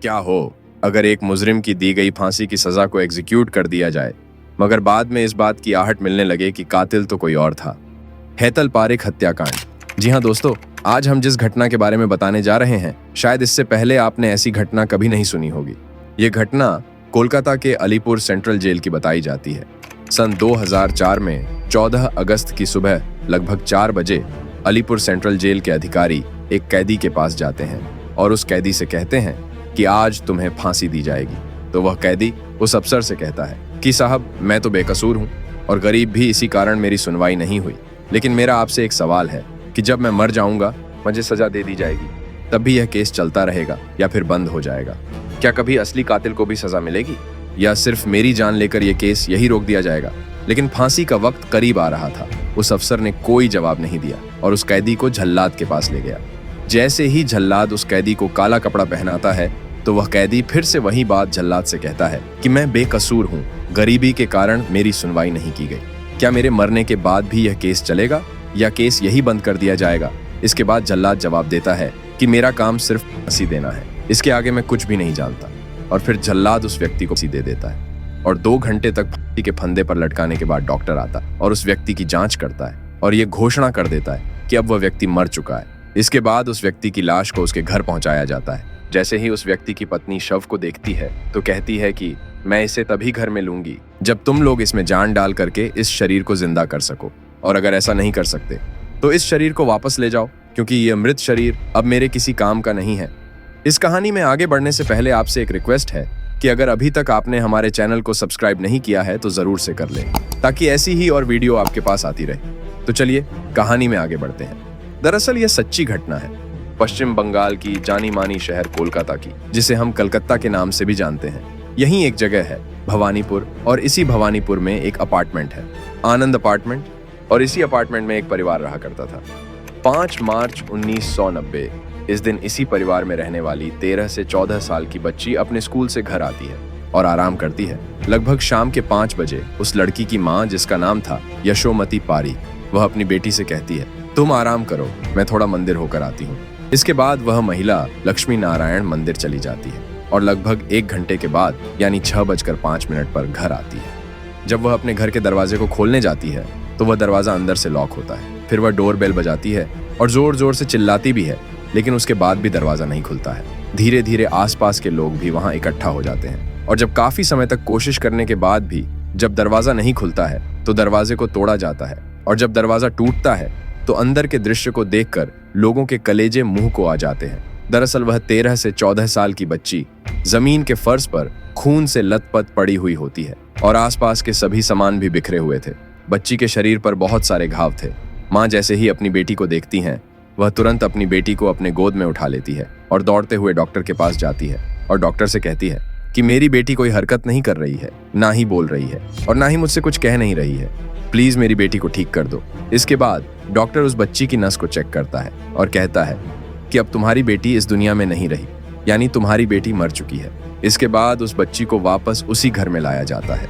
क्या हो अगर एक मुजरिम की दी गई फांसी की सजा को एग्जीक्यूट कर दिया जाए, मगर बाद में इस बात की आहट मिलने लगे कि कातिल तो कोई और था। हैतल पारिक हत्याकांड। जी हाँ दोस्तों, आज हम जिस घटना के बारे में बताने जा रहे हैं, शायद इससे पहले आपने ऐसी घटना कभी नहीं सुनी होगी। ये घटना कोलकाता के अलीपुर सेंट्रल जेल की बताई जाती है। सन 2004 में 14 अगस्त की सुबह लगभग 4 बजे अलीपुर सेंट्रल जेल के अधिकारी एक कैदी के पास जाते हैं और उस कैदी से कहते हैं कि आज तुम्हें फांसी दी जाएगी। तो वह कैदी उस अफसर से कहता है कि साहब, मैं तो बेकसूर हूँ और गरीब भी, इसी कारण मेरी सुनवाई नहीं हुई, लेकिन मेरा आपसे एक सवाल है कि जब मैं मर जाऊंगा मुझे सजा दे दी जाएगी, तब भी यह केस चलता रहेगा या फिर बंद हो जाएगा? क्या कभी असली कातिल को भी सजा मिलेगी या सिर्फ मेरी जान लेकर यह केस यही रोक दिया जाएगा? लेकिन फांसी का वक्त करीब आ रहा था। उस अफसर ने कोई जवाब नहीं दिया और उस कैदी को जल्लाद के पास ले गया। जैसे ही जल्लाद उस कैदी को काला कपड़ा पहनाता है तो वह कैदी फिर से वही बात जल्लाद से कहता है कि मैं बेकसूर हूँ, गरीबी के कारण मेरी सुनवाई नहीं की गई। क्या मेरे मरने के बाद भी यह केस चलेगा या केस यही बंद कर दिया जाएगा? इसके बाद जल्लाद जवाब देता है कि मेरा काम सिर्फ फांसी देना है, इसके आगे मैं कुछ भी नहीं जानता। और फिर जल्लाद उस व्यक्ति को फांसी दे देता है और 2 घंटे तक फांसी के फंदे पर लटकाने के बाद डॉक्टर आता और उस व्यक्ति की जांच करता है और ये घोषणा कर देता है कि अब वह व्यक्ति मर चुका है। इसके बाद उस व्यक्ति की लाश को उसके घर पहुंचाया जाता है। जैसे ही उस व्यक्ति की पत्नी शव को देखती है तो कहती है कि मैं इसे तभी घर में लूंगी जब तुम लोग इसमें जान डाल करके इस शरीर को जिंदा कर सको, और अगर ऐसा नहीं कर सकते तो इस शरीर को वापस ले जाओ, क्योंकि यह मृत शरीर अब मेरे किसी काम का नहीं है। इस कहानी में आगे बढ़ने से पहले आपसे एक रिक्वेस्ट है कि अगर अभी तक आपने हमारे चैनल को सब्सक्राइब नहीं किया है तो जरूर से कर लें, ताकि ऐसी ही और वीडियो आपके पास आती रहे। तो चलिए कहानी में आगे बढ़ते हैं। दरअसल यह सच्ची घटना है पश्चिम बंगाल की जानी मानी शहर कोलकाता की, जिसे हम कलकत्ता के नाम से भी जानते हैं। यहीं एक जगह है भवानीपुर, और इसी भवानीपुर में एक अपार्टमेंट है, आनंद अपार्टमेंट, और इसी अपार्टमेंट में एक परिवार रहा करता था। 5 मार्च 1990 इस दिन इसी परिवार में रहने वाली 13 से 14 साल की बच्ची अपने स्कूल से घर आती है और आराम करती है। लगभग शाम के 5 बजे उस लड़की की माँ, जिसका नाम था यशोमती पारीक, वह अपनी बेटी से कहती है, तुम आराम करो, मैं थोड़ा मंदिर होकर आती हूँ। इसके बाद वह महिला लक्ष्मी नारायण मंदिर चली जाती है और लगभग 1 घंटे के बाद यानी 6:05 पर घर आती है। जब वह अपने घर के दरवाजे को खोलने जाती है तो वह दरवाजा अंदर से लॉक होता है। फिर वह डोर बेल बजाती है और जोर जोर से चिल्लाती भी है, लेकिन उसके बाद भी दरवाजा नहीं खुलता है। धीरे धीरे आसपास के लोग भी वहां इकट्ठा हो जाते हैं और जब काफी समय तक कोशिश करने के बाद भी जब दरवाजा नहीं खुलता है तो दरवाजे को तोड़ा जाता है, और जब दरवाजा टूटता है तो अंदर के दृश्य को देखकर लोगों के कलेजे मुंह को आ जाते हैं। दरअसल वह 13 से 14 साल की बच्ची जमीन के फर्श पर खून से लथपथ पड़ी हुई होती है और आसपास के सभी सामान भी बिखरे हुए थे। बच्ची के शरीर पर बहुत सारे घाव थे। माँ जैसे ही अपनी बेटी को देखती हैं, वह तुरंत अपनी बेटी को अपने गोद में उठा लेती है और दौड़ते हुए डॉक्टर के पास जाती है और डॉक्टर से कहती है कि मेरी बेटी कोई हरकत नहीं कर रही है, ना ही बोल रही है और ना ही मुझसे कुछ कह नहीं रही है, प्लीज मेरी बेटी को ठीक कर दो। इसके बाद डॉक्टर उस बच्ची की नस को चेक करता है और कहता है कि अब तुम्हारी बेटी इस दुनिया में नहीं रही, यानी तुम्हारी बेटी मर चुकी है। इसके बाद उस बच्ची को वापस उसी घर में लाया जाता है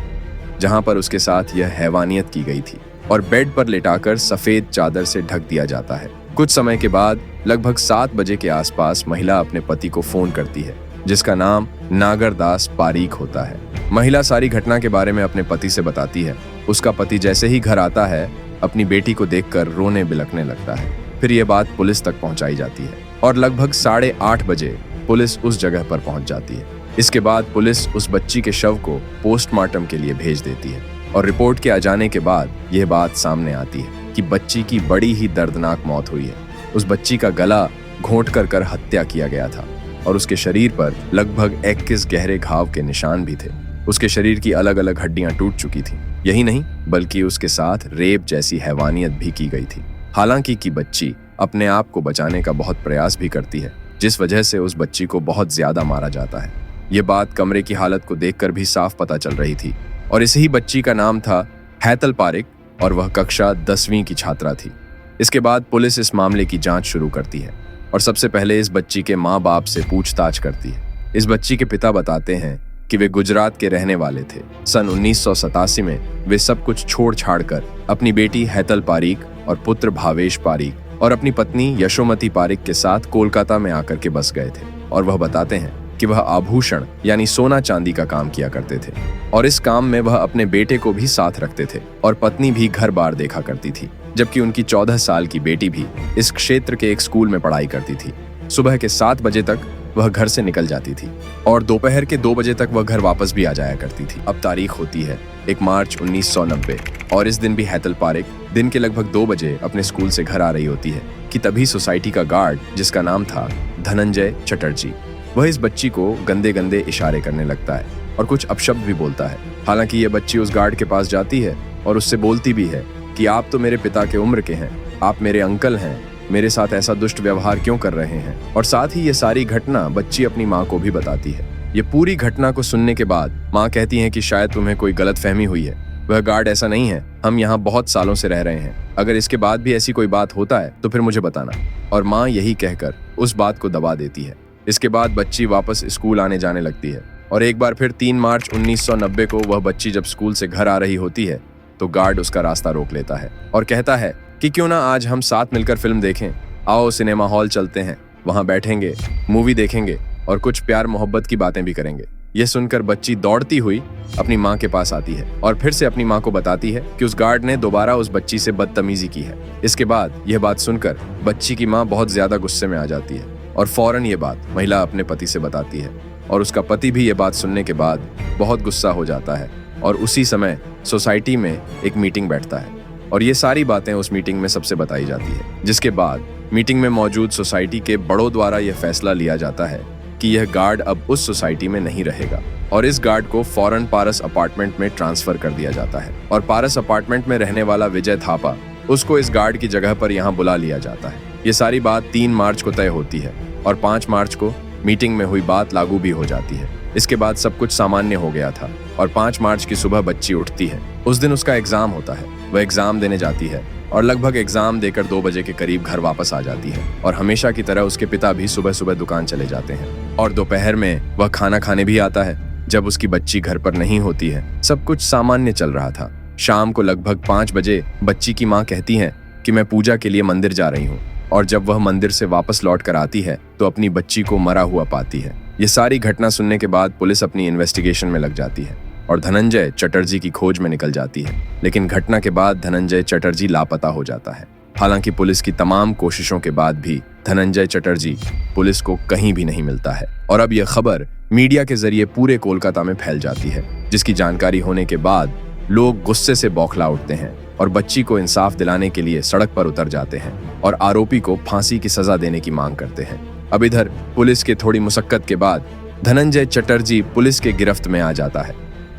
जहां पर उसके साथ यह हैवानियत की गई थी और बेड पर लेटाकर सफेद चादर से ढक दिया जाता है। कुछ समय के बाद लगभग 7 बजे के आसपास महिला अपने पति को फोन करती है, जिसका नाम नागरदास पारीक होता है। महिला सारी घटना के बारे में अपने पति से बताती है। उसका पति जैसे ही घर आता है अपनी बेटी को देखकर रोने बिलखने लगता है। फिर यह बात पुलिस तक पहुंचाई जाती है और लगभग 8:30 बजे पुलिस उस जगह पर पहुंच जाती है। इसके बाद पुलिस उस बच्ची के शव को पोस्टमार्टम के लिए भेज देती है और रिपोर्ट के आ जाने के बाद यह बात सामने आती है कि बच्ची की बड़ी ही दर्दनाक मौत हुई है। उस बच्ची का गला घोंट कर हत्या किया गया था और उसके शरीर पर लगभग 21 गहरे घाव के निशान भी थे। उसके शरीर की अलग अलग हड्डियां टूट चुकी थी। यही नहीं बल्कि उसके साथ रेप जैसी हैवानियत भी की गई थी। हालांकि कि बच्ची अपने आप को बचाने का बहुत प्रयास भी करती है, जिस वजह से उस बच्ची को बहुत ज्यादा मारा जाता है। ये बात कमरे की हालत को देखकर भी साफ पता चल रही थी और इसी बच्ची का नाम था हैतल पारिक और वह कक्षा 10वीं की छात्रा थी। इसके बाद पुलिस इस मामले की जांच शुरू करती है और सबसे पहले इस बच्ची के माँ बाप से पूछताछ करती है। इस बच्ची के पिता बताते हैं कि वे गुजरात के रहने वाले थे। सन 1987 में वे सब कुछ छोड़ छाड़ कर अपनी बेटी हैतल पारीक और पुत्र भावेश पारीक और अपनी पत्नी यशोमती पारीक के साथ कोलकाता में आकर के बस गए थे। और वह बताते हैं कि वह आभूषण यानी सोना चांदी का काम किया करते थे और इस काम में वह अपने बेटे को भी साथ रखते थे और पत्नी भी घर बार देखा करती थी, जबकि उनकी 14 साल की बेटी भी इस क्षेत्र के एक स्कूल में पढ़ाई करती थी। सुबह के 7 बजे तक वह घर से निकल जाती थी और दोपहर के 2 बजे तक वह घर वापस भी आ जाया करती थी। अब तारीख होती है 1 मार्च 1990 और इस दिन भी हैतल पारेख दिन के लगभग 2 बजे अपने स्कूल से घर आ रही होती है कि तभी सोसाइटी का गार्ड, जिसका नाम था धनंजय चटर्जी, वह इस बच्ची को गंदे गंदे इशारे करने लगता है और कुछ अपशब्द भी बोलता है। हालांकि यह बच्ची उस गार्ड के पास जाती है और उससे बोलती भी है कि आप तो मेरे पिता के उम्र के हैं, आप मेरे अंकल हैं, मेरे साथ ऐसा दुष्ट व्यवहार क्यों कर रहे हैं। और साथ ही ये सारी घटना बच्ची अपनी माँ को भी बताती है। ये पूरी घटना को सुनने के बाद माँ कहती है कि शायद तुम्हें कोई गलतफहमी हुई है, वह गार्ड ऐसा नहीं है, हम यहाँ बहुत सालों से रह रहे हैं, अगर इसके बाद भी ऐसी कोई बात होता है तो फिर मुझे बताना। और माँ यही कहकर उस बात को दबा देती है। इसके बाद बच्ची वापस स्कूल आने जाने लगती है और एक बार फिर 3 मार्च 1990 को वह बच्ची जब स्कूल से घर आ रही होती है तो गार्ड उसका रास्ता रोक लेता है और कहता है कि क्यों ना आज हम साथ मिलकर फिल्म देखें, आओ सिनेमा हॉल चलते हैं, वहां बैठेंगे, मूवी देखेंगे और कुछ प्यार मोहब्बत की बातें भी करेंगे। यह सुनकर बच्ची दौड़ती हुई अपनी माँ के पास आती है और फिर से अपनी माँ को बताती है कि उस गार्ड ने दोबारा उस बच्ची से बदतमीजी की है। इसके बाद यह बात सुनकर बच्ची की माँ बहुत ज्यादा गुस्से में आ जाती है और फौरन ये बात महिला अपने पति से बताती है और उसका पति भी ये बात सुनने के बाद बहुत गुस्सा हो जाता है और उसी समय सोसाइटी में एक मीटिंग बैठता है और ये सारी बातें उस मीटिंग में सबसे बताई जाती है, जिसके बाद मीटिंग में मौजूद सोसाइटी के बड़ों द्वारा यह फैसला लिया जाता है कि यह गार्ड अब उस सोसाइटी में नहीं रहेगा और इस गार्ड को फौरन पारस अपार्टमेंट में ट्रांसफर कर दिया जाता है और पारस अपार्टमेंट में रहने वाला विजय थापा, उसको इस गार्ड की जगह पर यहाँ बुला लिया जाता है। ये सारी बात 3 मार्च को तय होती है और 5 मार्च को मीटिंग में हुई बात लागू भी हो जाती है। इसके बाद सब कुछ सामान्य हो गया था और 5 मार्च की सुबह बच्ची उठती है। उस दिन उसका एग्जाम होता है, वह एग्जाम देने जाती है और लगभग एग्जाम देकर 2 बजे के करीब घर वापस आ जाती है और हमेशा की तरह उसके पिता भी सुबह सुबह दुकान चले जाते हैं और दोपहर में वह खाना खाने भी आता है जब उसकी बच्ची घर पर नहीं होती है। सब कुछ सामान्य चल रहा था। शाम को लगभग 5 बजे बच्ची की माँ कहती है कि मैं पूजा के लिए मंदिर जा रही हूँ और जब वह मंदिर से वापस लौट कर आती है तो अपनी बच्ची को मरा हुआ पाती है। ये सारी घटना सुनने के बाद पुलिस अपनी इन्वेस्टिगेशन में लग जाती है और धनंजय चटर्जी की खोज में निकल जाती है, लेकिन घटना के बाद धनंजय चटर्जी लापता हो जाता है। हालांकि पुलिस की तमाम कोशिशों के बाद भी धनंजय चटर्जी पुलिस को कहीं भी नहीं मिलता है और अब यह खबर मीडिया के जरिए पूरे कोलकाता में फैल जाती है, जिसकी जानकारी होने के बाद लोग गुस्से से बौखला उठते हैं और बच्ची को इंसाफ दिलाने के लिए सड़क पर उतर जाते हैं और आरोपी को फांसी की सजा देने की मांग करते हैं। अब इधर पुलिस के थोड़ी मुशक्कत के बाद धनंजय चटर्जी पुलिस के गिरफ्त में आ जाता है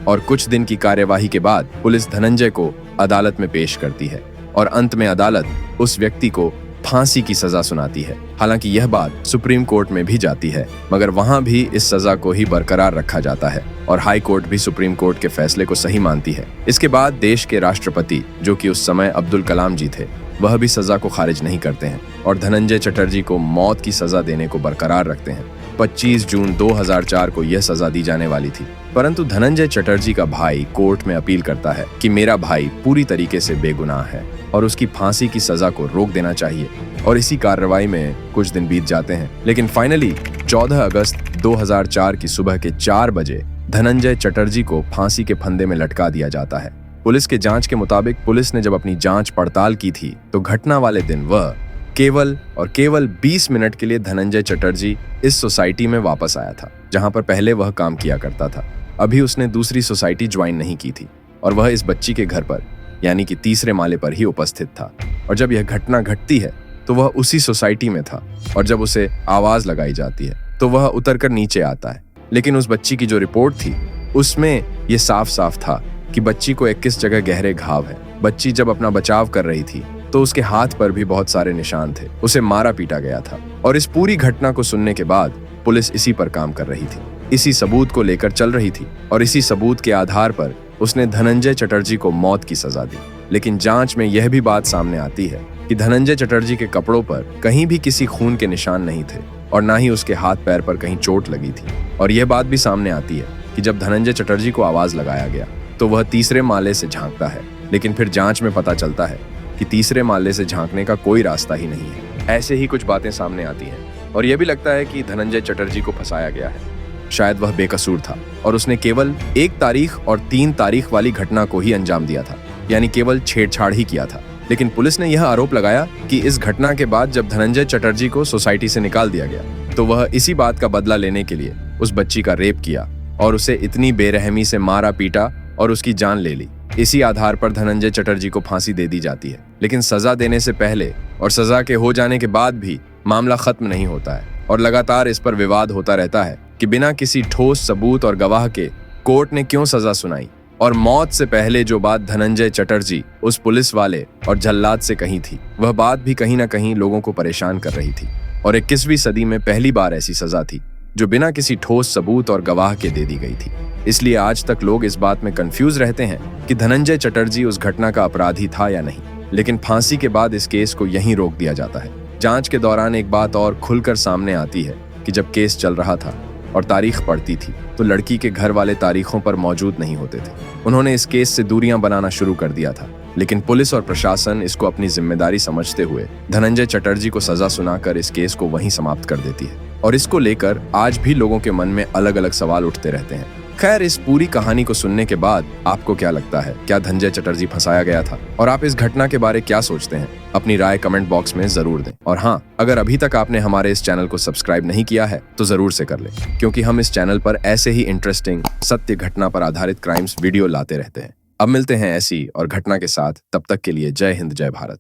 और कुछ दिन की कार्यवाही के बाद पुलिस धनंजय को अदालत में पेश करती है और अंत में अदालत उस व्यक्ति को फांसी की सजा सुनाती है। हालांकि यह बात सुप्रीम कोर्ट में भी जाती है, मगर वहां भी इस सजा को ही बरकरार रखा जाता है और हाई कोर्ट भी सुप्रीम कोर्ट के फैसले को सही मानती है। इसके बाद देश के राष्ट्रपति, जो कि उस समय अब्दुल कलाम जी थे, वह भी सजा को खारिज नहीं करते हैं और धनंजय चटर्जी को मौत की सजा देने को बरकरार रखते हैं। 25 जून 2004 को यह सजा दी जाने वाली थी, परंतु धनंजय चटर्जी का भाई कोर्ट में अपील करता है कि मेरा भाई पूरी तरीके से बेगुनाह है और उसकी फांसी की सजा को रोक देना चाहिए और इसी कार्रवाई में कुछ दिन बीत जाते हैं, लेकिन फाइनली 14 अगस्त 2004 की सुबह के 4 बजे धनंजय चटर्जी को फांसी के फंदे में लटका दिया जाता है। पुलिस के जांच के मुताबिक पुलिस ने जब अपनी जांच पड़ताल की थी तो घटना वाले दिन वह केवल 20 मिनट के लिए धनंजय चटर्जी इस सोसाइटी में वापस आया था, जहां पर पहले वह काम किया करता था। अभी उसने दूसरी सोसाइटी ज्वाइन नहीं की थी और वह इस बच्ची के घर पर यानी कि तीसरे माले पर ही उपस्थित था और जब यह घटना घटती है तो वह उसी सोसाइटी में था और जब उसे आवाज लगाई जाती है तो वह उतरकर नीचे आता है। लेकिन उस बच्ची की जो रिपोर्ट थी उसमें यह साफ साफ था कि बच्ची को 21 जगह गहरे घाव है। बच्ची जब अपना बचाव कर रही थी तो उसके हाथ पर भी बहुत सारे निशान थे, उसे मारा पीटा गया था और इस पूरी घटना को सुनने के बाद पुलिस इसी पर काम कर रही थी, इसी सबूत को लेकर चल रही थी और इसी सबूत के आधार पर उसने धनंजय चटर्जी को मौत की सजा दी। लेकिन जांच में यह भी बात सामने आती है कि धनंजय चटर्जी के कपड़ों पर कहीं भी किसी खून के निशान नहीं थे और ना ही उसके हाथ पैर पर कहीं चोट लगी थी। और यह बात भी सामने आती है कि जब धनंजय चटर्जी को आवाज लगाया गया तो वह तीसरे माले से झांकता है, लेकिन फिर जांच में पता चलता है कि तीसरे माले से झांकने का कोई रास्ता ही नहीं है। ऐसे ही कुछ बातें सामने आती हैं और यह भी लगता है कि धनंजय चटर्जी को फंसाया गया है। शायद वह बेकसूर था और उसने केवल 1 तारीख और 3 तारीख वाली घटना को ही अंजाम दिया था, यानी केवल छेड़छाड़ ही किया था। लेकिन पुलिस ने यह आरोप लगाया कि इस घटना के बाद जब धनंजय चटर्जी को सोसाइटी से निकाल दिया गया तो वह इसी बात का बदला लेने के लिए उस बच्ची का रेप किया और उसे इतनी बेरहमी से मारा पीटा और उसकी जान ले ली। इसी आधार पर धनंजय चटर्जी को फांसी दे दी जाती है। लेकिन सजा देने से पहले और सजा के हो जाने के बाद भी मामला खत्म नहीं होता है और लगातार इस पर विवाद होता रहता है कि बिना किसी ठोस सबूत और गवाह के कोर्ट ने क्यों सजा सुनाई और मौत से पहले जो बात धनंजय चटर्जी उस पुलिस वाले और जल्लाद से कही थी, वह बात भी कहीं ना कहीं लोगों को परेशान कर रही थी। और 21वीं सदी में पहली बार ऐसी सजा थी जो बिना किसी ठोस सबूत और गवाह के दे दी गई थी। इसलिए आज तक लोग इस बात में कंफ्यूज रहते हैं कि धनंजय चटर्जी उस घटना का अपराधी था या नहीं। लेकिन फांसी के बाद इस केस को यहीं रोक दिया जाता है। जांच के दौरान एक बात और खुलकर सामने आती है कि जब केस चल रहा था और तारीख पड़ती थी तो लड़की के घर वाले तारीखों पर मौजूद नहीं होते थे। उन्होंने इस केस से दूरियां बनाना शुरू कर दिया था। लेकिन पुलिस और प्रशासन इसको अपनी जिम्मेदारी समझते हुए धनंजय चटर्जी को सजा सुनाकर इस केस को वहीं समाप्त कर देती है। और इसको लेकर आज भी लोगों के मन में अलग अलग सवाल उठते रहते हैं। खैर, इस पूरी कहानी को सुनने के बाद आपको क्या लगता है? क्या धनंजय चटर्जी फंसाया गया था? और आप इस घटना के बारे क्या सोचते हैं? अपनी राय कमेंट बॉक्स में जरूर दें। और हाँ, अगर अभी तक आपने हमारे इस चैनल को सब्सक्राइब नहीं किया है तो जरूर से कर लें, क्योंकि हम इस चैनल पर ऐसे ही इंटरेस्टिंग सत्य घटना पर आधारित क्राइम्स वीडियो लाते रहते हैं। अब मिलते हैं ऐसी और घटना के साथ। तब तक के लिए जय हिंद, जय भारत।